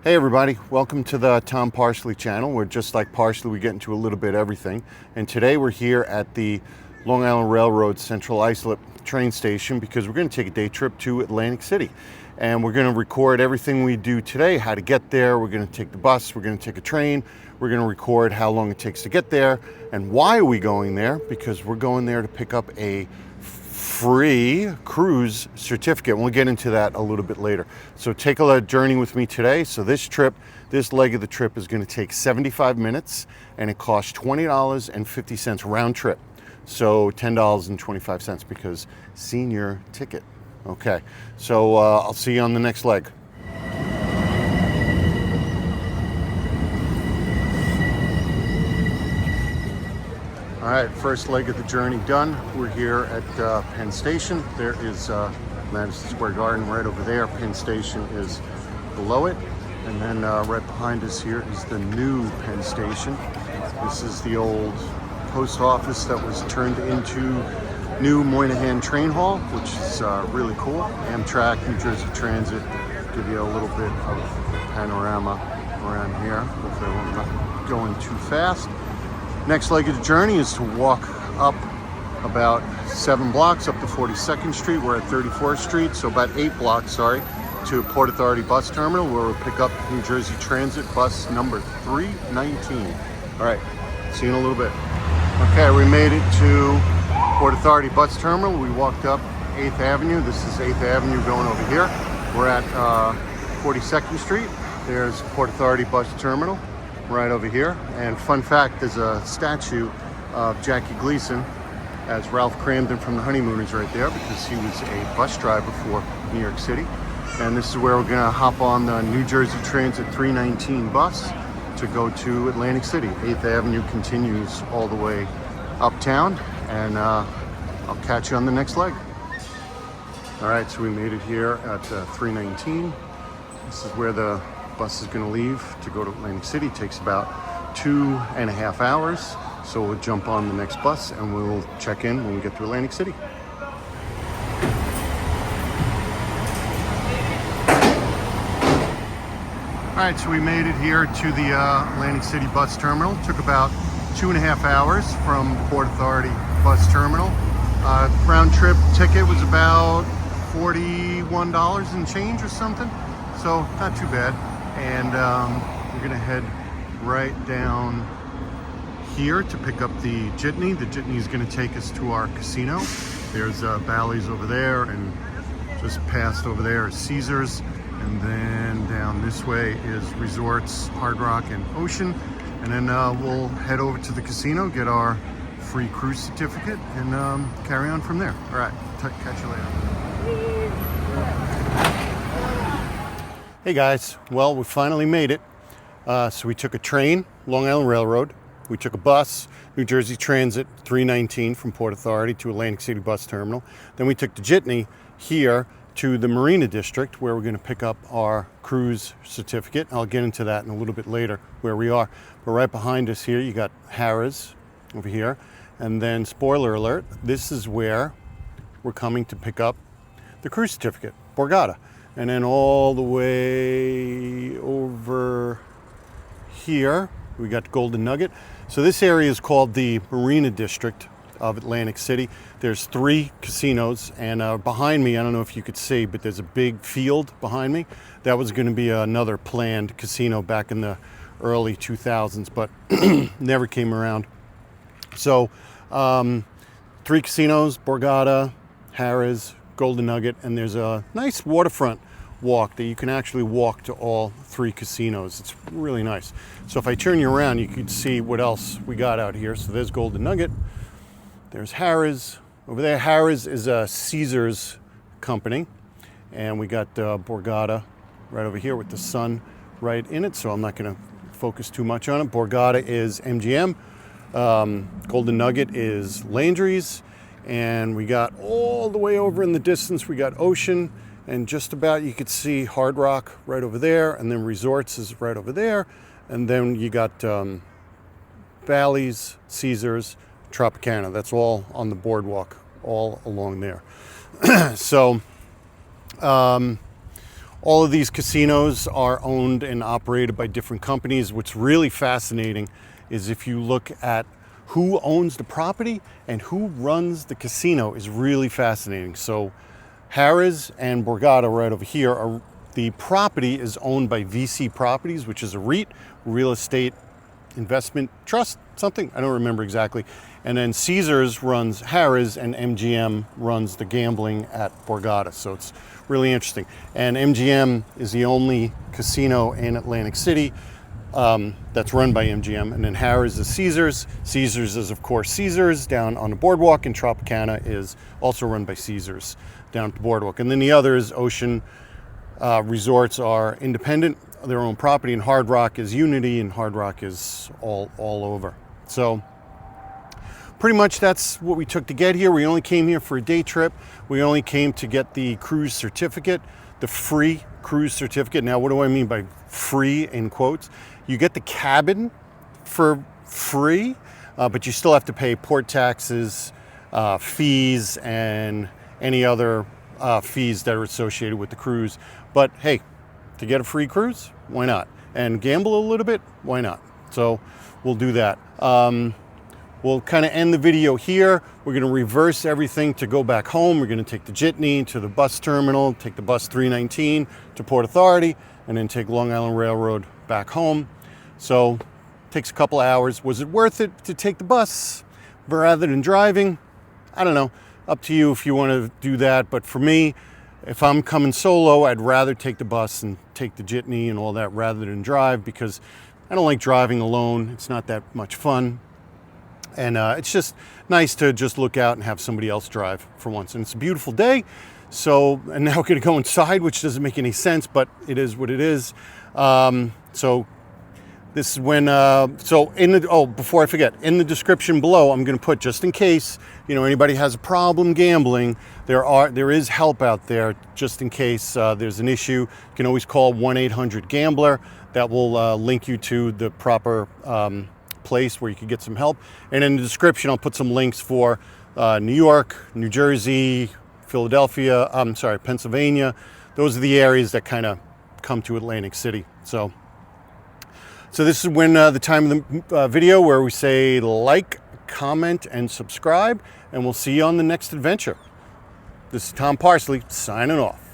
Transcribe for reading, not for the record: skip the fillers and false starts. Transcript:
Hey everybody, welcome to the Tom Parsley channel, where just like Parsley we get into a little bit of everything. And today we're here at the Long Island Railroad Central Islip train station because we're going to take a day trip to Atlantic City. And we're going to record everything we do today, how to get there. We're going to take the bus, we're going to take a train, we're going to record how long it takes to get there and why are we going there, because we're going there to pick up a free cruise certificate. We'll get into that a little bit later. So take a journey with me today. So this leg of the trip is going to take 75 minutes and it costs $20.50 round trip. So $10.25 because senior ticket. Okay, so I'll see you on the next leg. All right, first leg of the journey done. We're here at Penn Station. There is Madison Square Garden right over there. Penn Station is below it. And then right behind us here is the new Penn Station. This is the old post office that was turned into new Moynihan Train Hall, which is really cool. Amtrak, New Jersey Transit, give you a little bit of panorama around here. Hopefully I'm not going too fast. Next leg of the journey is to walk up about 7 blocks up to 42nd Street. We're at 34th Street, so about 8 blocks, to Port Authority Bus Terminal, where we'll pick up New Jersey Transit bus number 319. All right, see you in a little bit. Okay, we made it to Port Authority Bus Terminal. We walked up 8th Avenue. This is 8th Avenue going over here. We're at 42nd Street. There's Port Authority Bus Terminal right over here. And fun fact, there's a statue of Jackie Gleason as Ralph Cramden from the Honeymooners right there, because he was a bus driver for New York City. And this is where we're gonna hop on the New Jersey Transit 319 bus to go to Atlantic City. 8th Avenue continues all the way uptown, and I'll catch you on the next leg. All right, so we made it here at 319. This is where the bus is going to leave to go to Atlantic City. It takes about 2.5 hours. So we'll jump on the next bus and we'll check in when we get to Atlantic City. All right, so we made it here to the Atlantic City bus terminal. It took about 2.5 hours from Port Authority Bus Terminal. Round trip ticket was about $41 and change or something. So not too bad. And we're gonna head right down here to pick up the Jitney. The Jitney is gonna take us to our casino. There's Bally's over there, and just past over there is Caesars. And then down this way is Resorts, Hard Rock, and Ocean. And then we'll head over to the casino, get our free cruise certificate, and carry on from there. All right, catch you later. Hey guys, well, we finally made it. So we took a train, Long Island Railroad. We took a bus, New Jersey Transit 319 from Port Authority to Atlantic City Bus Terminal. Then we took the Jitney here to the Marina District, where we're going to pick up our cruise certificate. I'll get into that in a little bit later, where we are. But right behind us here, you got Harrah's over here. And then, spoiler alert, this is where we're coming to pick up the cruise certificate, Borgata. And then all the way over here, we got Golden Nugget. So this area is called the Marina District of Atlantic City. There's 3 casinos, and behind me, I don't know if you could see, but there's a big field behind me. That was gonna be another planned casino back in the early 2000s, but never came around. So 3 casinos, Borgata, Harrah's, Golden Nugget, and there's a nice waterfront walk that you can actually walk to all 3 casinos. It's really nice. So if I turn you around, you can see what else we got out here. So there's Golden Nugget, there's Harrah's. Over there, Harrah's is a Caesars company, and we got Borgata right over here with the sun right in it, so I'm not gonna focus too much on it. Borgata is MGM, Golden Nugget is Landry's, and we got all the way over in the distance, we got Ocean, and just about you could see Hard Rock right over there, and then Resorts is right over there, and then you got Bally's, Caesars, Tropicana. That's all on the boardwalk, all along there. So All of these casinos are owned and operated by different companies. What's really fascinating is if you look at who owns the property and who runs the casino is really fascinating. So Harrah's and Borgata right over here are, the property is owned by VC Properties, which is a REIT, real estate investment trust, something, I don't remember exactly. And then Caesars runs Harrah's and MGM runs the gambling at Borgata. So it's really interesting. And MGM is the only casino in Atlantic City that's run by MGM. And then Harrah's is Caesars. Caesars is, of course, Caesars down on the boardwalk, and Tropicana is also run by Caesars down at the boardwalk. And then the others, Ocean Resorts, are independent, their own property, and Hard Rock is Unity, and Hard Rock is all over. So pretty much that's what we took to get here. We only came here for a day trip. We only came to get the cruise certificate, the free cruise certificate. Now, what do I mean by free in quotes? You get the cabin for free, but you still have to pay port taxes, fees, and any other fees that are associated with the cruise. But hey, to get a free cruise, why not? And gamble a little bit, why not? So we'll do that. We'll kind of end the video here. We're going to reverse everything to go back home. We're going to take the Jitney to the bus terminal, take the bus 319 to Port Authority, and then take Long Island Railroad back home. So it takes a couple hours. Was it worth it to take the bus rather than driving? I don't know. Up to you if you want to do that. But for me, if I'm coming solo, I'd rather take the bus and take the Jitney and all that rather than drive, because I don't like driving alone. It's not that much fun. And it's just nice to just look out and have somebody else drive for once. And it's a beautiful day. So, and now we're going to go inside, which doesn't make any sense, but it is what it is. So this is when, before I forget, in the description below, I'm going to put, just in case, anybody has a problem gambling, there is help out there, just in case there's an issue. You can always call 1-800-GAMBLER. That will link you to the proper place where you can get some help. And in the description, I'll put some links for New York, New Jersey, Philadelphia, Pennsylvania. Those are the areas that kind of come to Atlantic City. So this is when the time of the video where we say like, comment, and subscribe, and we'll see you on the next adventure. This is Tom Parsley signing off.